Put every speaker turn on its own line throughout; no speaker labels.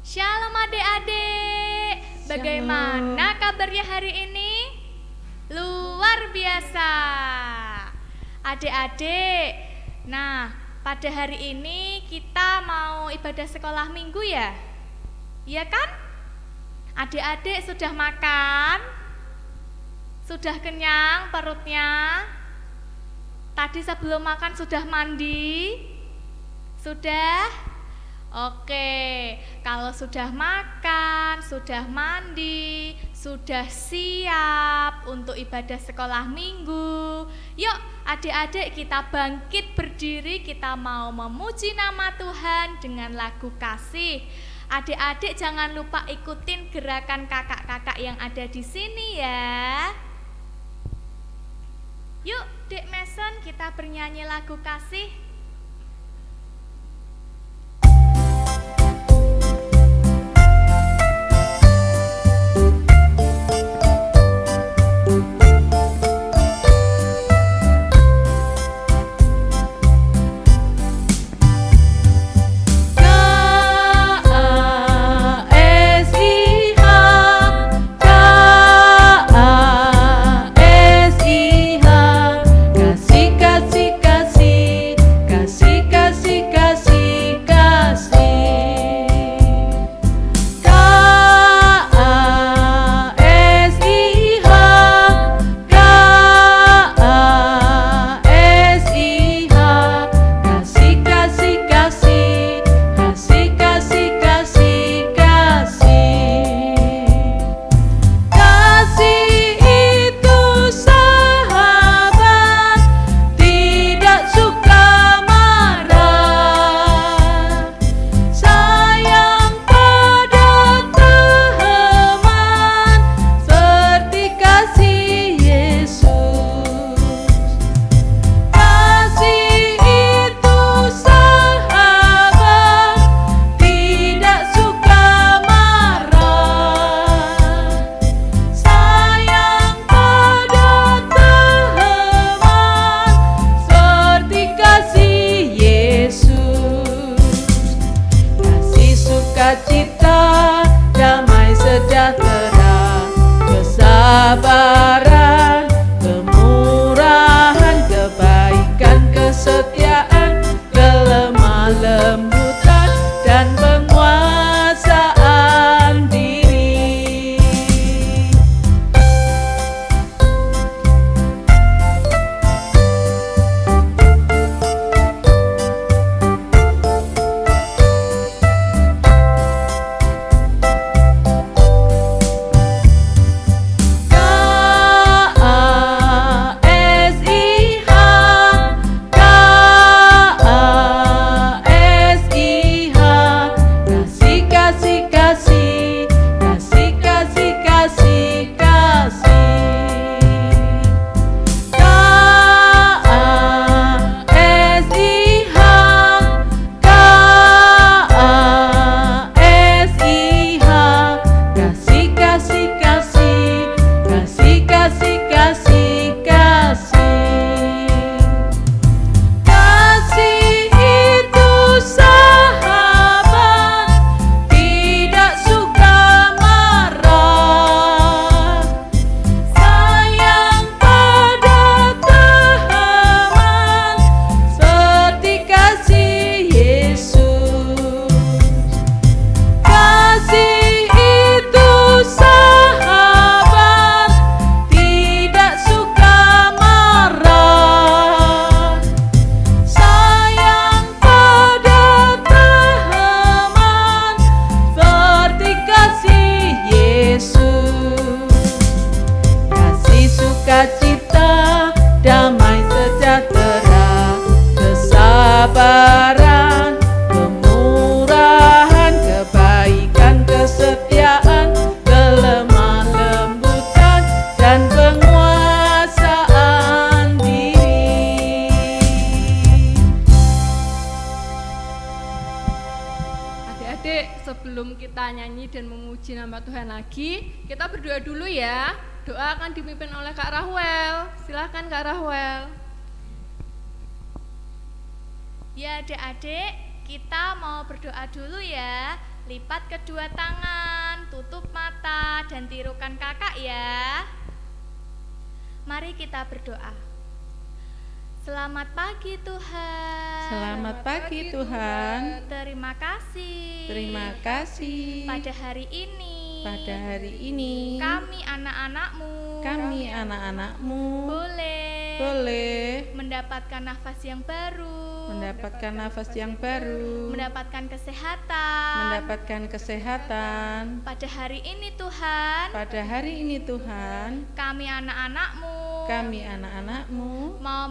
Shalom adik-adik. Bagaimana kabarnya hari ini? Luar biasa. Adik-adik, nah pada hari ini kita mau ibadah sekolah minggu ya? Iya kan? Adik-adik sudah makan? Sudah kenyang perutnya? Tadi sebelum makan sudah mandi? Sudah? Oke, kalau sudah makan, sudah mandi, sudah siap untuk ibadah sekolah minggu. Yuk adik-adik kita bangkit berdiri, kita mau memuji nama Tuhan dengan lagu kasih. Adik-adik jangan lupa ikutin gerakan kakak-kakak yang ada di sini ya. Yuk Dek Mason, kita bernyanyi lagu kasih.
Sebelum kita nyanyi dan memuji nama Tuhan lagi, kita berdoa dulu ya. Doa akan dipimpin oleh Kak Rahwel. Silahkan Kak Rahwel.
Ya adik-adik, kita mau berdoa dulu ya. Lipat kedua tangan, tutup mata, dan tirukan kakak ya. Mari kita berdoa. Selamat pagi Tuhan.
Selamat pagi Tuhan.
Terima kasih.
Terima kasih.
Pada hari ini.
Pada hari ini.
Kami anak-anakmu.
Kami anak-anakmu. Boleh
mendapatkan nafas yang baru.
Mendapatkan nafas yang baru.
Mendapatkan kesehatan.
Mendapatkan kesehatan.
Pada hari ini Tuhan.
Pada hari ini Tuhan.
Kami anak-anakmu.
Kami anak-anakmu.
Mau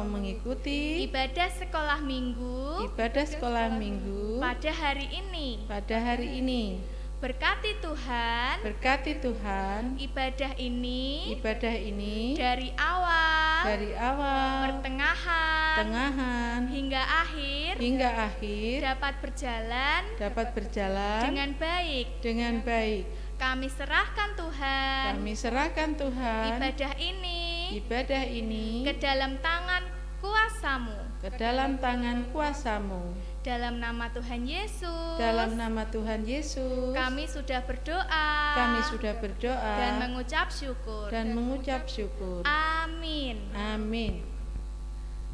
mengikuti
ibadah sekolah minggu. Ibadah sekolah minggu.
Pada hari ini.
Pada hari ini.
Berkati Tuhan.
Berkati Tuhan.
Ibadah ini.
Ibadah ini.
Dari awal.
Dari awal.
Pertengahan.
Tengahan.
Hingga akhir.
Hingga akhir.
Dapat berjalan.
Dapat berjalan.
Dengan baik.
Dengan baik.
Kami serahkan Tuhan.
Kami serahkan Tuhan.
Ibadah ini.
Ibadah ini.
Ke dalam tangan kuasa-Mu.
Ke dalam tangan kuasa-Mu.
Dalam nama Tuhan Yesus.
Dalam nama Tuhan Yesus.
Kami sudah berdoa.
Kami sudah berdoa.
Dan mengucap syukur.
Dan mengucap syukur.
Amin.
Amin.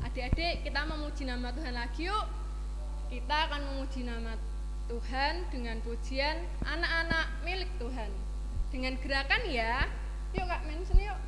Adik-adik, kita memuji nama Tuhan lagi yuk. Kita akan memuji nama Tuhan dengan pujian anak-anak milik Tuhan. Dengan gerakan ya. Yuk Kak, main sini yuk.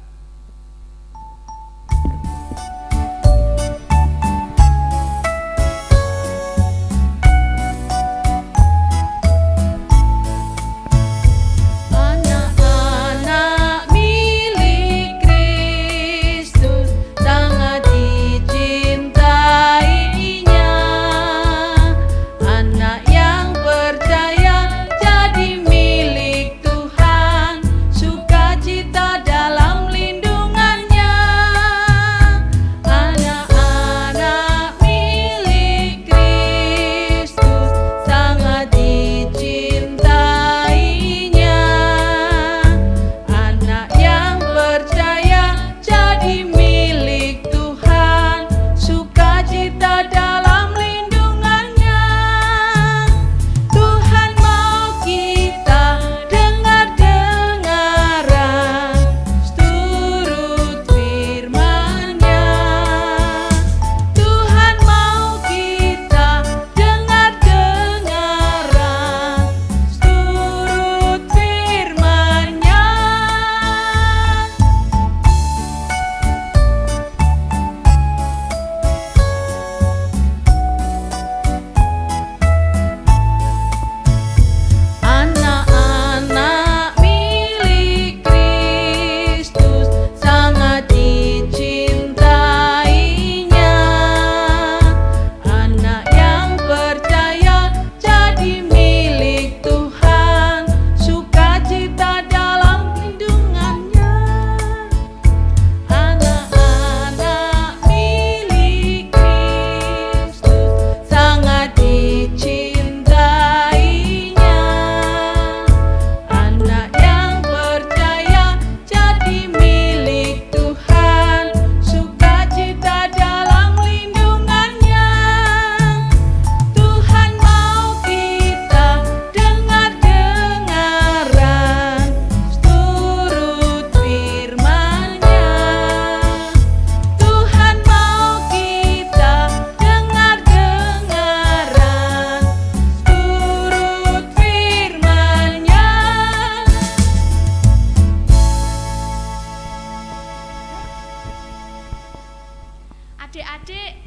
Adik-adik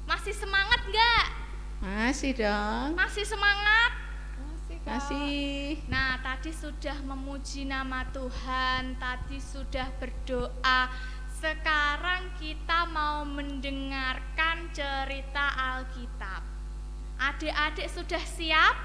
masih semangat nggak?
Masih dong.
Masih semangat?
Masih.
Nah, tadi sudah memuji nama Tuhan, tadi sudah berdoa. Sekarang kita mau mendengarkan cerita Alkitab. Adik-adik sudah siap?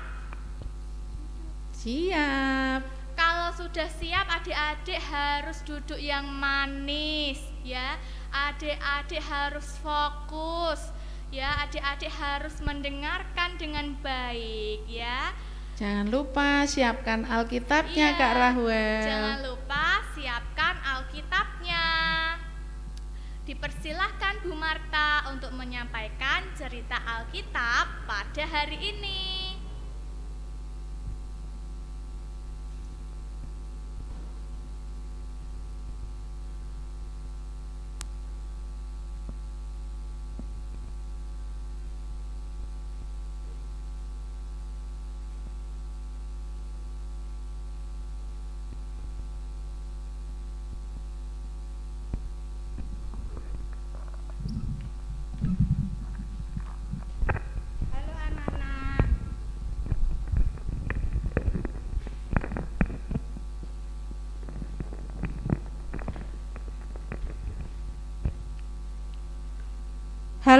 Siap.
Kalau sudah siap, adik-adik harus duduk yang manis ya. Adik-adik harus fokus ya. Adik-adik harus mendengarkan dengan baik ya.
Jangan lupa siapkan Alkitabnya
Iya,
Kak Rahwel.
Jangan lupa siapkan Alkitabnya. Dipersilahkan Bu Marta untuk menyampaikan cerita Alkitab pada hari ini.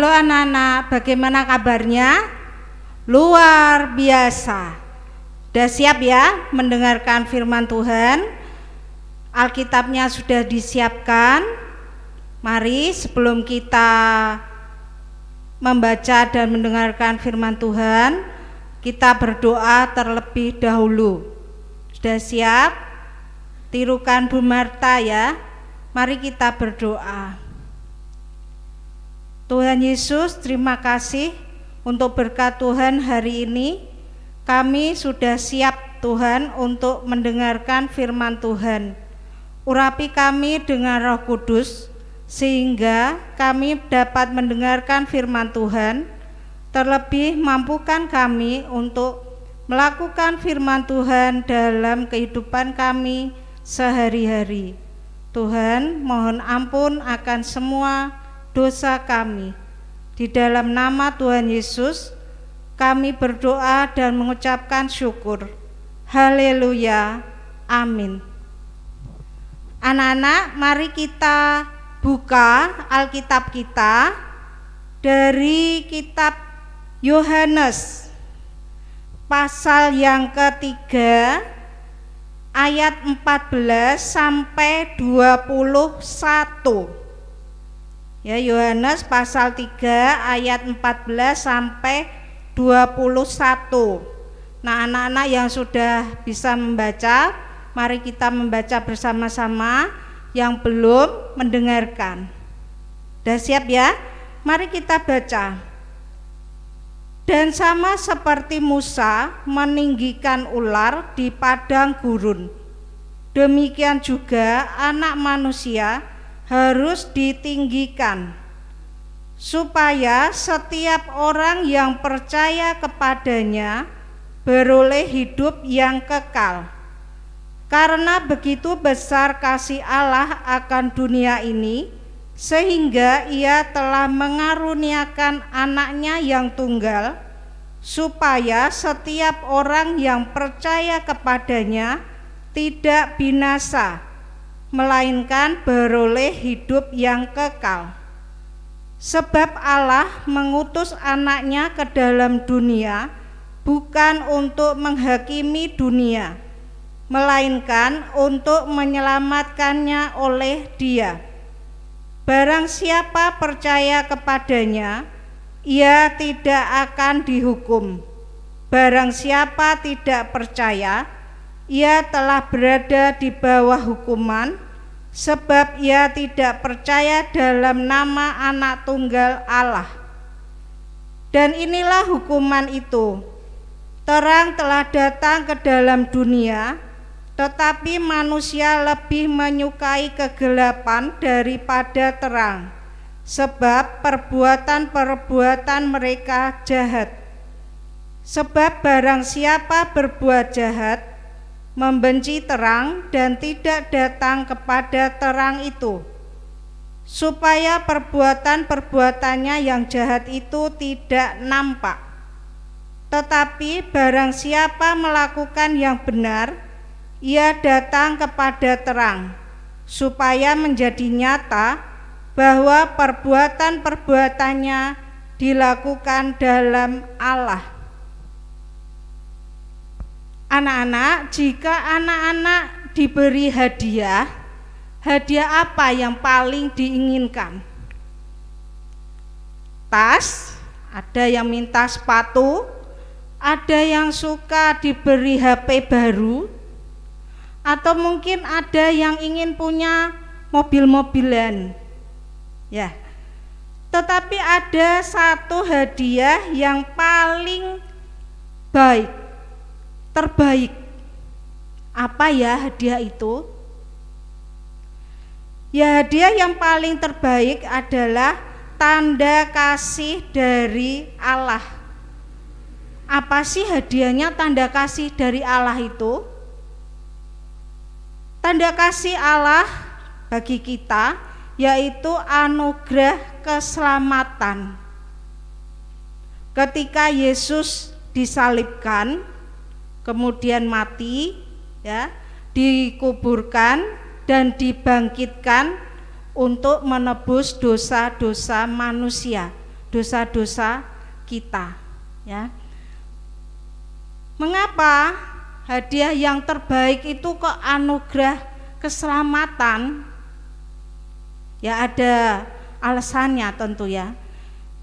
Halo anak-anak, bagaimana kabarnya? Luar biasa. Sudah siap ya mendengarkan firman Tuhan? Alkitabnya sudah disiapkan. Mari sebelum kita membaca dan mendengarkan firman Tuhan, kita berdoa terlebih dahulu. Sudah siap? Tirukan Bu Marta ya. Mari kita berdoa. Tuhan Yesus, terima kasih untuk berkat Tuhan hari ini. Kami sudah siap Tuhan untuk mendengarkan firman Tuhan. Urapi kami dengan Roh Kudus sehingga kami dapat mendengarkan firman Tuhan. Terlebih mampukan kami untuk melakukan firman Tuhan dalam kehidupan kami sehari-hari. Tuhan, mohon ampun akan semua dosa kami. Di dalam nama Tuhan Yesus kami berdoa dan mengucapkan syukur. Haleluya, amin. Anak-anak, mari kita buka Alkitab kita dari kitab Yohanes pasal yang ketiga ayat 14 sampai 21. Ya, Yohanes pasal 3 ayat 14 sampai 21. Nah, anak-anak yang sudah bisa membaca, mari kita membaca bersama-sama. Yang belum mendengarkan, sudah siap ya? Mari kita baca. Dan sama seperti Musa meninggikan ular di padang gurun, demikian juga Anak Manusia harus ditinggikan, supaya setiap orang yang percaya kepadanya beroleh hidup yang kekal. Karena begitu besar kasih Allah akan dunia ini, sehingga Ia telah mengaruniakan Anaknya yang tunggal, supaya setiap orang yang percaya kepadanya tidak binasa, melainkan beroleh hidup yang kekal. Sebab Allah mengutus Anaknya ke dalam dunia bukan untuk menghakimi dunia, melainkan untuk menyelamatkannya oleh Dia. Barang siapa percaya kepadanya, ia tidak akan dihukum. Barang siapa tidak percaya, ia telah berada di bawah hukuman, sebab ia tidak percaya dalam nama Anak Tunggal Allah. Dan inilah hukuman itu: terang telah datang ke dalam dunia, tetapi manusia lebih menyukai kegelapan daripada terang, sebab perbuatan-perbuatan mereka jahat. Sebab barang siapa berbuat jahat, membenci terang dan tidak datang kepada terang itu, supaya perbuatan-perbuatannya yang jahat itu tidak nampak. Tetapi barang siapa melakukan yang benar, ia datang kepada terang, supaya menjadi nyata bahwa perbuatan-perbuatannya dilakukan dalam Allah. Anak-anak, jika anak-anak diberi hadiah, hadiah apa yang paling diinginkan? Tas, ada yang minta sepatu, ada yang suka diberi HP baru, atau mungkin ada yang ingin punya mobil-mobilan. Ya. Tetapi ada satu hadiah yang paling baik, terbaik. Apa ya hadiah itu? Ya, hadiah yang paling terbaik adalah tanda kasih dari Allah. Apa sih hadiahnya tanda kasih dari Allah itu? Tanda kasih Allah bagi kita yaitu anugerah keselamatan. Ketika Yesus disalibkan, kemudian mati, ya, dikuburkan dan dibangkitkan untuk menebus dosa-dosa manusia. dosa-dosa kita, ya. Mengapa hadiah yang terbaik itu kok anugerah keselamatan? Ya ada alasannya tentu ya.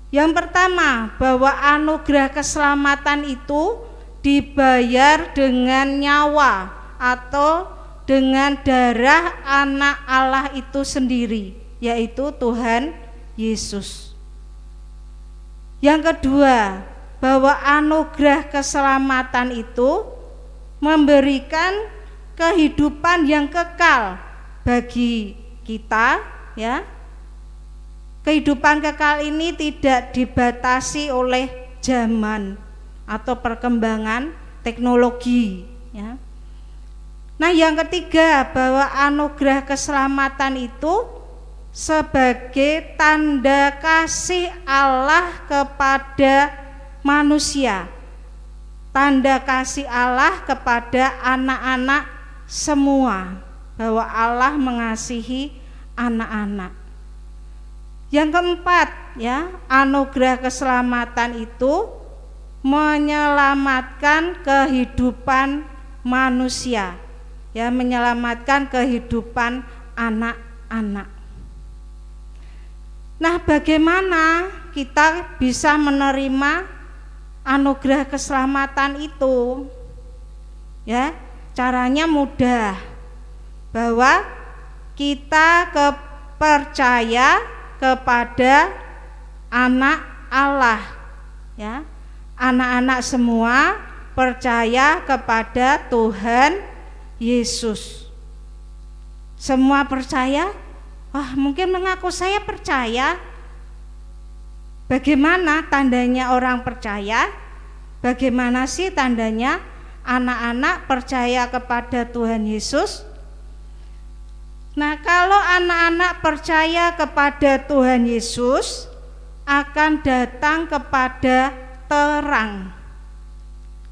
Yang pertama, bahwa anugerah keselamatan itu dibayar dengan nyawa atau dengan darah anak Allah itu sendiri, yaitu Tuhan Yesus. Yang kedua, bahwa anugerah keselamatan itu memberikan kehidupan yang kekal bagi kita, ya. Kehidupan kekal ini tidak dibatasi oleh zaman atau perkembangan teknologi, ya. Nah, yang ketiga, bahwa anugerah keselamatan itu sebagai tanda kasih Allah kepada manusia, tanda kasih Allah kepada anak-anak semua, bahwa Allah mengasihi anak-anak. Yang keempat, ya, anugerah keselamatan itu menyelamatkan kehidupan manusia, ya, menyelamatkan kehidupan anak-anak. Nah, bagaimana kita bisa menerima anugerah keselamatan itu? Ya, caranya mudah, bahwa kita percaya kepada anak Allah, ya. Anak-anak semua percaya kepada Tuhan Yesus. Semua percaya? Wah, mungkin mengaku saya percaya. Bagaimana tandanya orang percaya? Bagaimana sih tandanya anak-anak percaya kepada Tuhan Yesus? Nah, kalau anak-anak percaya kepada Tuhan Yesus, akan datang kepada terang.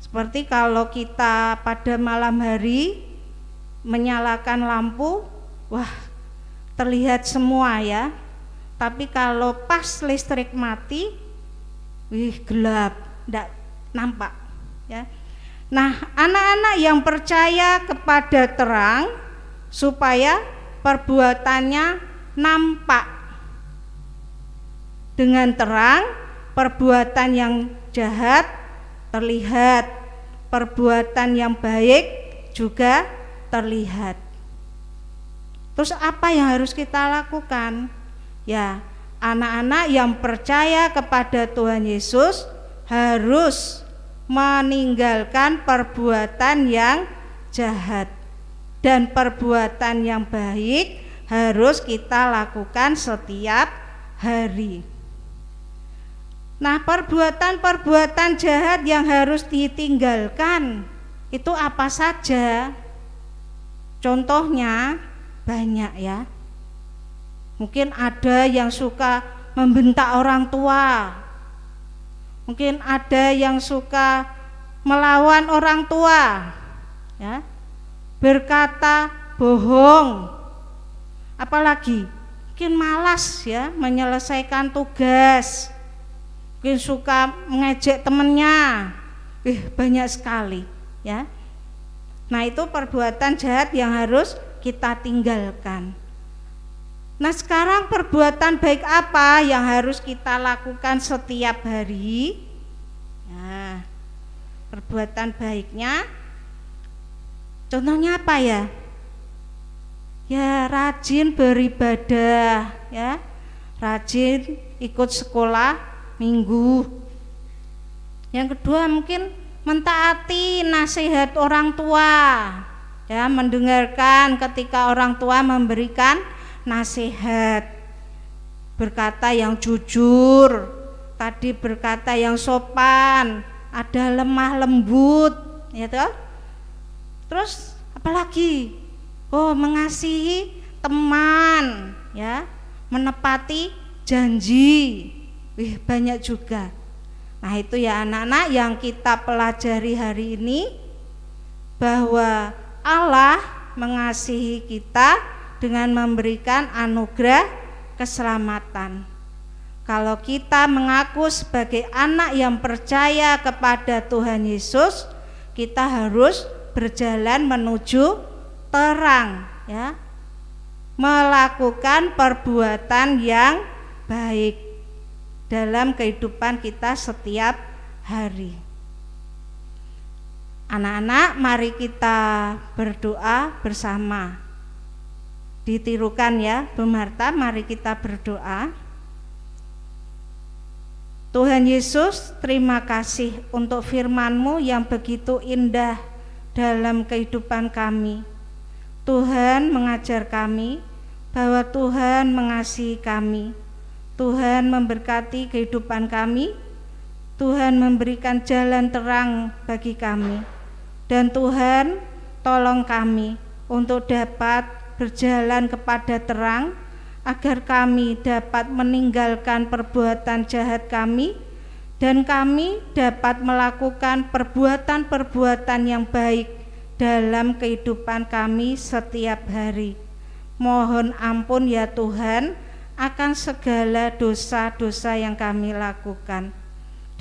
Seperti kalau kita pada malam hari menyalakan lampu, wah, terlihat semua ya. Tapi kalau pas listrik mati, gelap, tidak nampak, ya. Nah, anak-anak yang percaya kepada terang supaya perbuatannya nampak. Dengan terang, perbuatan yang jahat terlihat, perbuatan yang baik juga terlihat. Terus apa yang harus kita lakukan? Ya, anak-anak yang percaya kepada Tuhan Yesus harus meninggalkan perbuatan yang jahat, dan perbuatan yang baik harus kita lakukan setiap hari. Nah, perbuatan-perbuatan jahat yang harus ditinggalkan itu apa saja? Contohnya banyak ya. Mungkin ada yang suka membentak orang tua. Mungkin ada yang suka melawan orang tua, ya. Berkata bohong. Apalagi mungkin malas ya menyelesaikan tugas. Mungkin suka mengejek temannya. Banyak sekali ya. Nah, itu perbuatan jahat yang harus kita tinggalkan. Nah, sekarang perbuatan baik apa yang harus kita lakukan setiap hari? Nah, perbuatan baiknya contohnya apa ya? Ya, rajin beribadah ya. Rajin ikut sekolah minggu. Yang kedua mungkin mentaati nasihat orang tua. Ya, mendengarkan ketika orang tua memberikan nasihat, berkata yang jujur, tadi berkata yang sopan, ada lemah lembut, ya toh. Terus apalagi? Oh, mengasihi teman, ya, menepati janji. Banyak juga. Nah, itu ya anak-anak yang kita pelajari hari ini, bahwa Allah mengasihi kita dengan memberikan anugerah keselamatan. Kalau kita mengaku sebagai anak yang percaya kepada Tuhan Yesus, kita harus berjalan menuju terang, ya. Melakukan perbuatan yang baik dalam kehidupan kita setiap hari. Anak-anak, mari kita berdoa bersama. Ditirukan ya, Bu Marta, mari kita berdoa. Tuhan Yesus, terima kasih untuk firman-Mu yang begitu indah dalam kehidupan kami. Tuhan mengajar kami bahwa Tuhan mengasihi kami. Tuhan memberkati kehidupan kami. Tuhan memberikan jalan terang bagi kami. Dan Tuhan tolong kami untuk dapat berjalan kepada terang, agar kami dapat meninggalkan perbuatan jahat kami, dan kami dapat melakukan perbuatan-perbuatan yang baik dalam kehidupan kami setiap hari. Mohon ampun ya Tuhan akan segala dosa-dosa yang kami lakukan.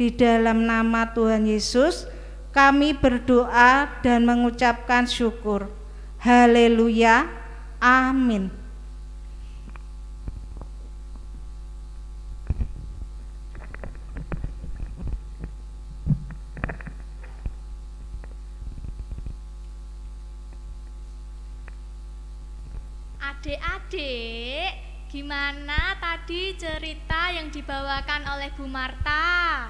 Di dalam nama Tuhan Yesus kami berdoa dan mengucapkan syukur. Haleluya. Amin.
Adik-adik, gimana tadi cerita yang dibawakan oleh Bu Marta?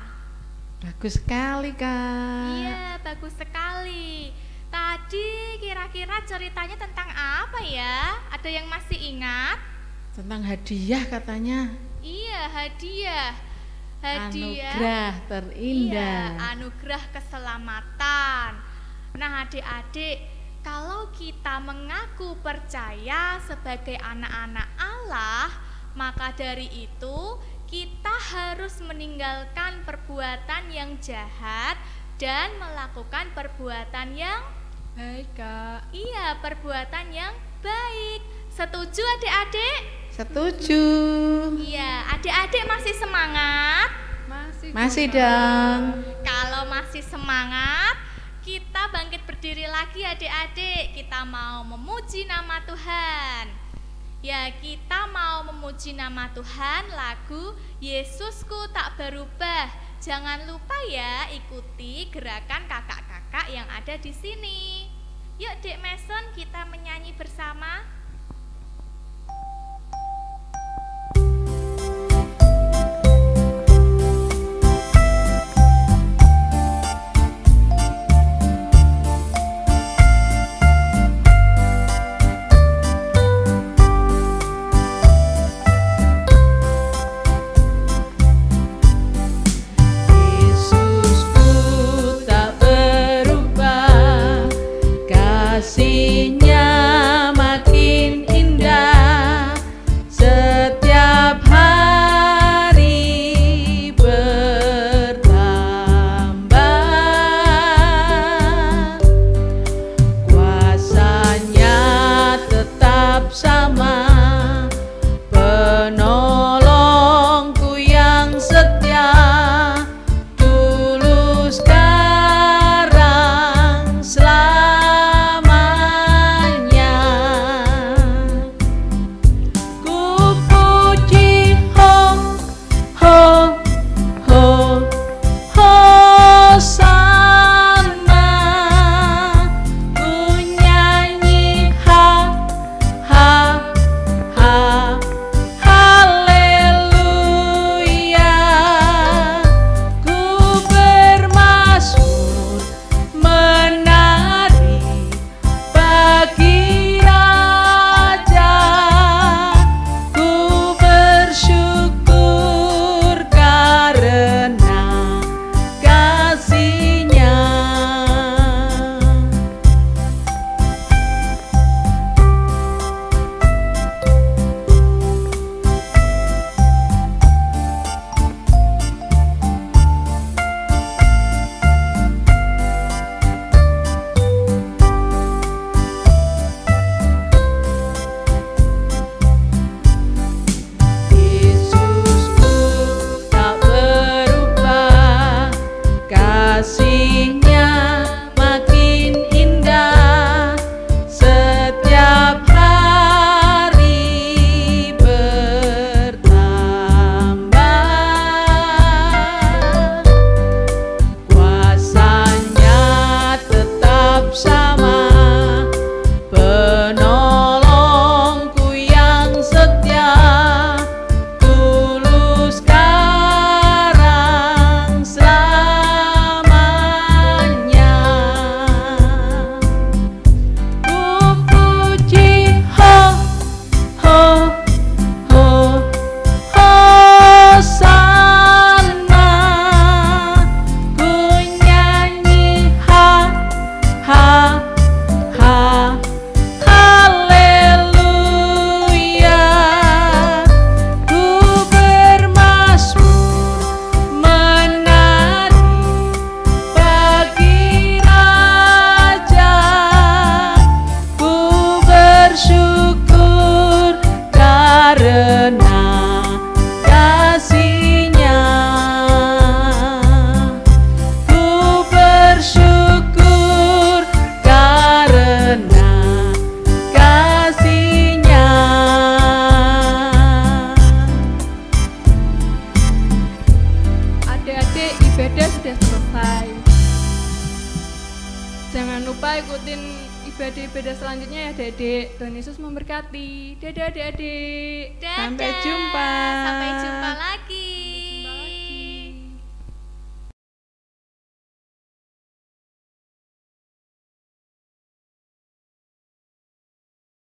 Bagus sekali, Kak.
Iya, bagus sekali. Tadi kira-kira ceritanya tentang apa ya? Ada yang masih ingat?
Tentang hadiah katanya.
Iya, hadiah.
Anugerah terindah.
Iya, anugerah keselamatan. Nah, adik-adik, kalau kita mengaku percaya sebagai anak-anak Allah, maka dari itu kita harus meninggalkan perbuatan yang jahat dan melakukan perbuatan yang
Baik, Kak.
iya, perbuatan yang baik. Setuju adik-adik?
Setuju.
Iya, adik-adik masih semangat?
Masih dong.
Kalau masih semangat, kita bangkit berdiri lagi adik-adik. Kita mau memuji nama Tuhan. Ya, kita mau memuji nama Tuhan, lagu Yesusku tak berubah. Jangan lupa ya, ikuti gerakan kakak-kakak yang ada di sini. Yuk Dek Mason, kita menyanyi bersama.
Kasihnya makin
ibadah sudah selesai. Jangan lupa ikutin ibadah-ibadah selanjutnya ya adik-adik. Tuhan Yesus memberkati. Dadah adik-adik.
Dadah.
Sampai jumpa.
Sampai